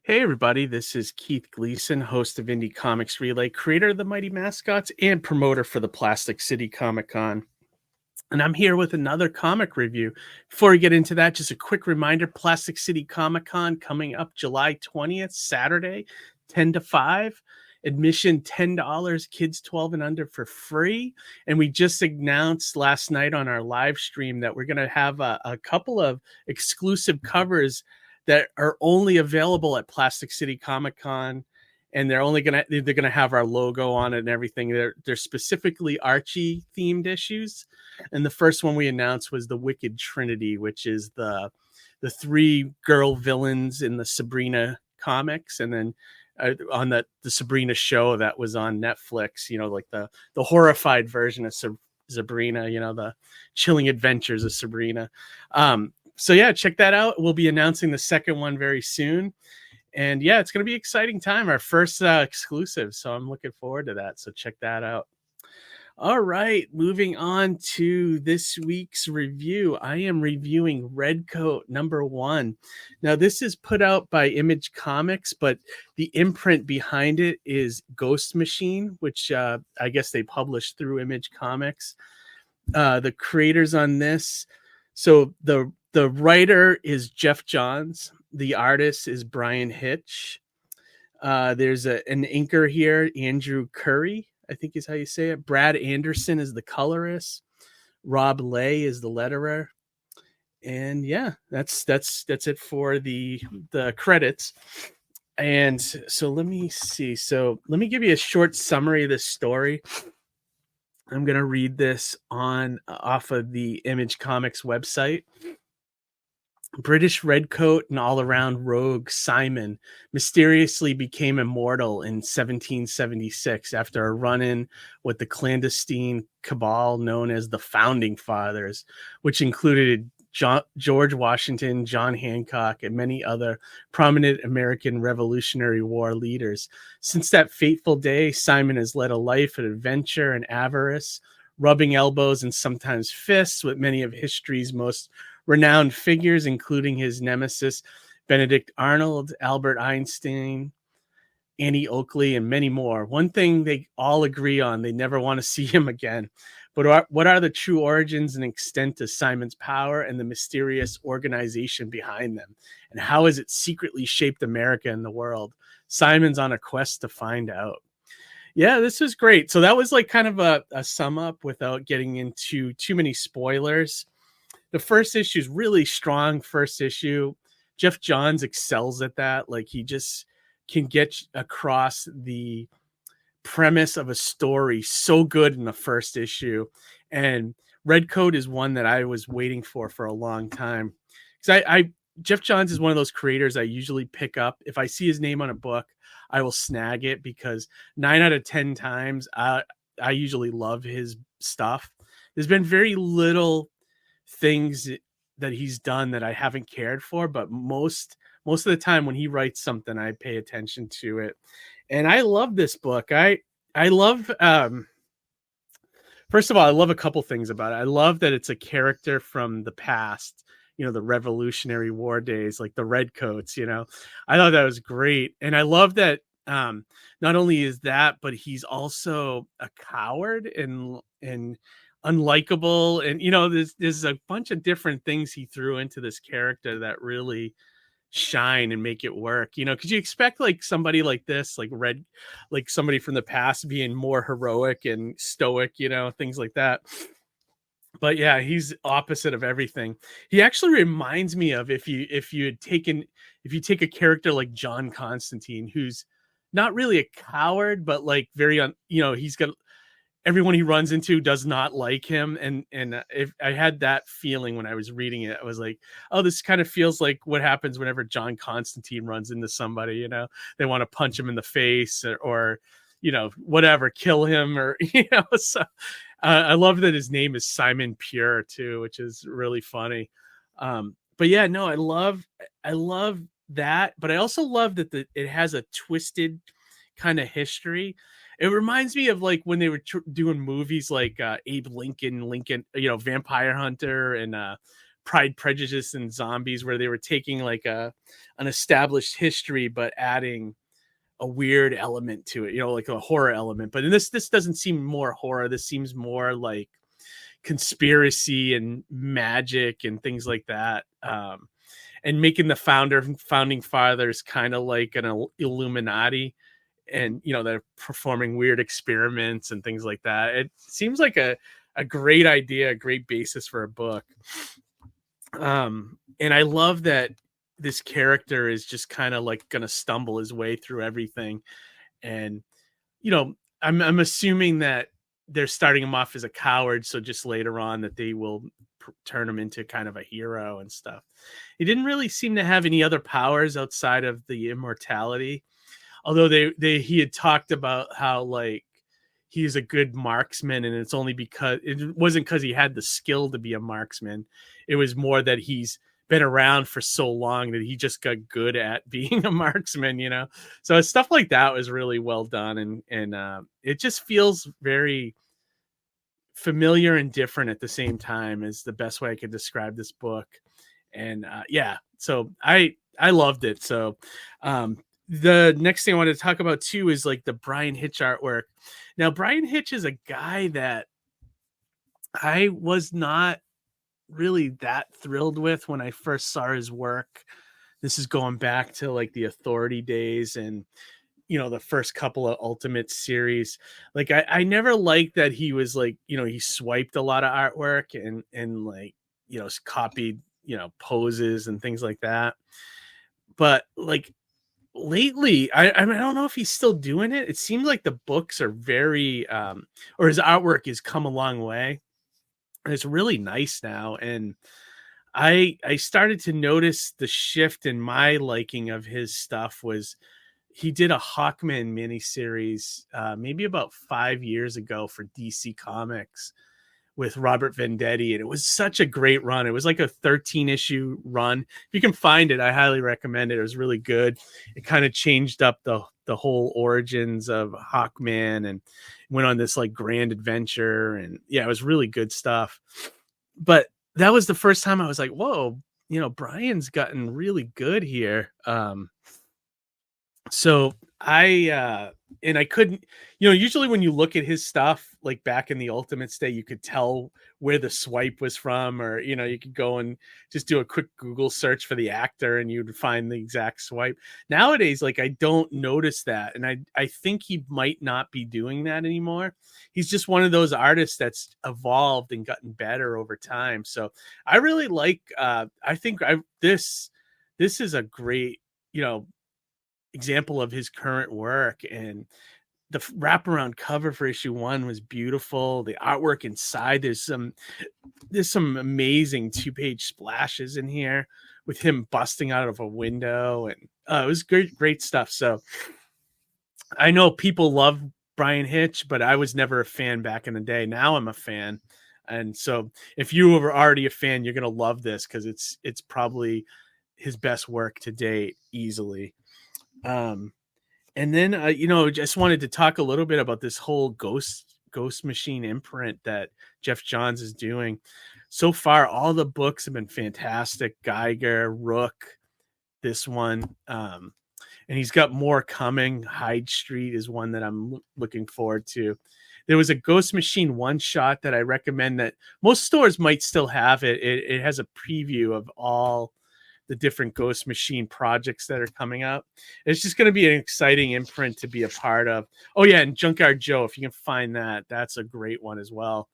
Hey everybody, this is Keith Gleason, host of Indie Comics Relay, creator of the Mighty Mascots, and promoter for the Plastic City Comic Con. And I'm here with another comic review. Before we get into that, just a quick reminder, Plastic City Comic Con coming up July 20th, Saturday, 10 to 5. Admission $10, kids 12 and under for free. And we just announced last night on our live stream that we're going to have a couple of exclusive covers that are only available at Plastic City Comic Con, and they're gonna have our logo on it and everything. They're specifically Archie themed issues, and the first one we announced was the Wicked Trinity, which is the three girl villains in the Sabrina comics, and then on the Sabrina show that was on Netflix, like the horrified version of Sabrina, the chilling adventures of Sabrina. So yeah, check that out. We'll be announcing the second one very soon. And yeah, it's going to be an exciting time. Our first exclusive. So I'm looking forward to that. So check that out. All right, moving on to this week's review. I am reviewing Redcoat #1. Now, this is put out by Image Comics, but the imprint behind it is Ghost Machine, which I guess they published through Image Comics. The creators on this, so the writer is Jeff Johns. The artist is Brian Hitch. There's an inker here, Andrew Curry, I think is how you say it. Brad Anderson is the colorist. Rob Lay is the letterer. And yeah, that's it for the credits. And so let me see. So let me give you a short summary of this story. I'm going to read this off of the Image Comics website. British redcoat and all-around rogue Simon mysteriously became immortal in 1776 after a run-in with the clandestine cabal known as the Founding Fathers, which included George Washington, John Hancock, and many other prominent American Revolutionary War leaders. Since that fateful day, Simon has led a life of adventure and avarice, rubbing elbows and sometimes fists with many of history's most renowned figures, including his nemesis, Benedict Arnold, Albert Einstein, Annie Oakley, and many more. One thing they all agree on, they never want to see him again. But what are the true origins and extent of Simon's power and the mysterious organization behind them? And how has it secretly shaped America and the world? Simon's on a quest to find out. Yeah, this was great. So that was like kind of a sum up without getting into too many spoilers. The first issue is really strong first issue. Jeff Johns excels at that. Like, he just can get across the premise of a story so good in the first issue. And Redcoat is one that I was waiting for a long time. Because Jeff Johns is one of those creators I usually pick up. If I see his name on a book, I will snag it, because 9 out of 10 times I usually love his stuff. There's been very little things that he's done that I haven't cared for, but most of the time when he writes something, I pay attention to it. And I love this book. I love first of all, I love a couple things about it. I love that it's a character from the past, the Revolutionary War days, like the Redcoats. I thought that was great. And I love that not only is that, but he's also a coward and unlikable, and there's a bunch of different things he threw into this character that really shine and make it work. Because you expect like somebody like this, like somebody from the past being more heroic and stoic, things like that. But yeah, he's opposite of everything. He actually reminds me of if you take a character like John Constantine, who's not really a coward, but like very he's got everyone he runs into does not like him. And if I had that feeling when I was reading it, I was like, oh, this kind of feels like what happens whenever John Constantine runs into somebody. They want to punch him in the face or whatever, kill him, or so I love that his name is Simon Pure too, which is really funny. But yeah, no, I love that, but I also love that it has a twisted kind of history. It reminds me of like when they were doing movies like Abe Lincoln, Vampire Hunter, and Pride, Prejudice, and Zombies, where they were taking like an established history but adding a weird element to it, like a horror element. But in this doesn't seem more horror. This seems more like conspiracy and magic and things like that. And making the founding fathers kind of like an Illuminati, and they're performing weird experiments and things like that. It seems like a great idea, a great basis for a book. And I love that this character is just kind of like gonna stumble his way through everything. And I'm assuming that they're starting him off as a coward, so just later on that they will turn him into kind of a hero and stuff. He didn't really seem to have any other powers outside of the immortality, although he had talked about how like he's a good marksman, and it's only because it wasn't because he had the skill to be a marksman. It was more that he's been around for so long that he just got good at being a marksman, So stuff like that was really well done, and it just feels very familiar and different at the same time, is the best way I could describe this book. And so I loved it. So the next thing I want to talk about too is like the Brian Hitch artwork. Now, Brian Hitch is a guy that I was not really that thrilled with when I first saw his work. This is going back to like the Authority days and the first couple of Ultimate series. Like I never liked that he was like, he swiped a lot of artwork and like, copied, poses and things like that. But like lately, I don't know if he's still doing it. It seems like the books are very or his artwork has come a long way. And it's really nice now. And I started to notice the shift in my liking of his stuff was he did a Hawkman miniseries maybe about 5 years ago for DC Comics with Robert Venditti, and it was such a great run. It was like a 13-issue run. If you can find it, I highly recommend it. It was really good. It kind of changed up the whole origins of Hawkman and went on this like grand adventure, and yeah, it was really good stuff. But that was the first time I was like, whoa, Brian's gotten really good here. So I couldn't, usually when you look at his stuff, like back in the Ultimates day, you could tell where the swipe was from, or, you could go and just do a quick Google search for the actor and you'd find the exact swipe. Nowadays, like I don't notice that. And I think he might not be doing that anymore. He's just one of those artists that's evolved and gotten better over time. So I really like, I think this is a great, example of his current work. And the wraparound cover for issue 1 was beautiful. The artwork inside, there's some amazing 2-page splashes in here with him busting out of a window, and it was great stuff. So I know people love Brian Hitch, but I was never a fan back in the day. Now I'm a fan. And so if you were already a fan, you're going to love this because it's probably his best work to date easily. And then, just wanted to talk a little bit about this whole Ghost Machine imprint that Jeff Johns is doing. So far, all the books have been fantastic. Geiger, Rook, this one. And he's got more coming. Hyde Street is one that I'm looking forward to. There was a Ghost Machine one-shot that I recommend that most stores might still have it. It has a preview of all the different Ghost Machine projects that are coming up. It's just going to be an exciting imprint to be a part of. Oh yeah, and Junkyard Joe, if you can find that, that's a great one as well.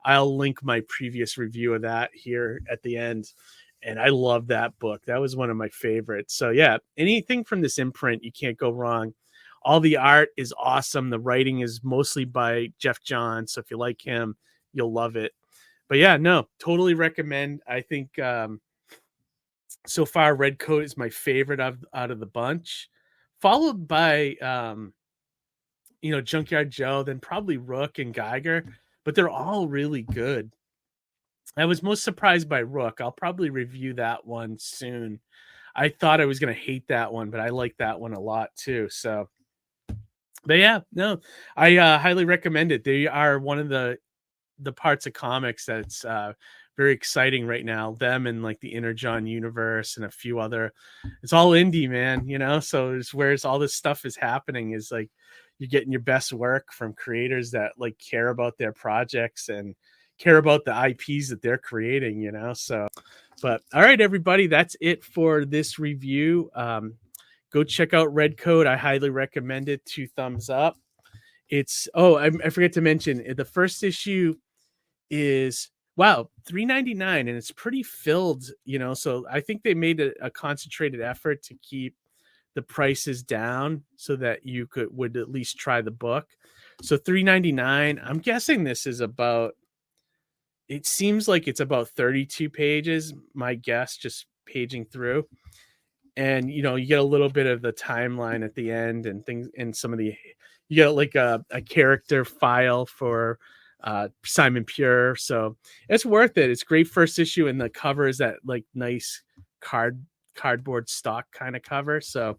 I'll link my previous review of that here at the end. And I love that book. That was one of my favorites. So yeah, anything from this imprint, you can't go wrong. All the art is awesome. The writing is mostly by Jeff Johns. So if you like him, you'll love it. But yeah, no, totally recommend. I think, so far, Redcoat is my favorite out of the bunch, followed by, Junkyard Joe, then probably Rook and Geiger, but they're all really good. I was most surprised by Rook. I'll probably review that one soon. I thought I was going to hate that one, but I like that one a lot too. So, but yeah, no, I highly recommend it. They are one of the parts of comics that's very exciting right now. Them and like the Energon universe and a few other, it's all indie, man, you know? So it's where all this stuff is happening is like, you're getting your best work from creators that like care about their projects and care about the IPs that they're creating, you know? So, but all right, everybody, that's it for this review. Go check out Redcoat. I highly recommend it. 2 thumbs up. It's, oh, I forget to mention the first issue is, wow, $3.99, and it's pretty filled, you know? So I think they made a concentrated effort to keep the prices down so that you would at least try the book. So $3.99, I'm guessing this is about, it seems like it's about 32 pages, my guess, just paging through. And, you know, you get a little bit of the timeline at the end and things, and some of the, you get like a character file for Simon Pure. So it's worth it. It's great first issue, and the cover is that like nice cardboard stock kind of cover. So,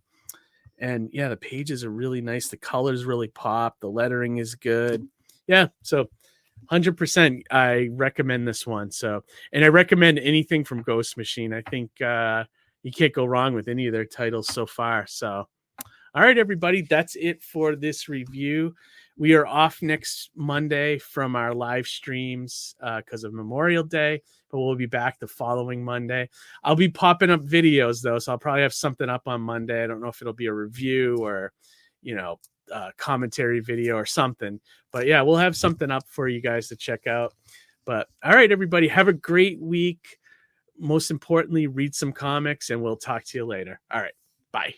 and yeah, the pages are really nice. The colors really pop. The lettering is good. Yeah. So 100%, I recommend this one. So, and I recommend anything from Ghost Machine. I think you can't go wrong with any of their titles so far. So, all right, everybody, that's it for this review. We are off next Monday from our live streams because of Memorial Day, but we'll be back the following Monday. I'll be popping up videos, though, so I'll probably have something up on Monday. I don't know if it'll be a review or, you know, commentary video or something. But, yeah, we'll have something up for you guys to check out. But, all right, everybody, have a great week. Most importantly, read some comics, and we'll talk to you later. All right, bye.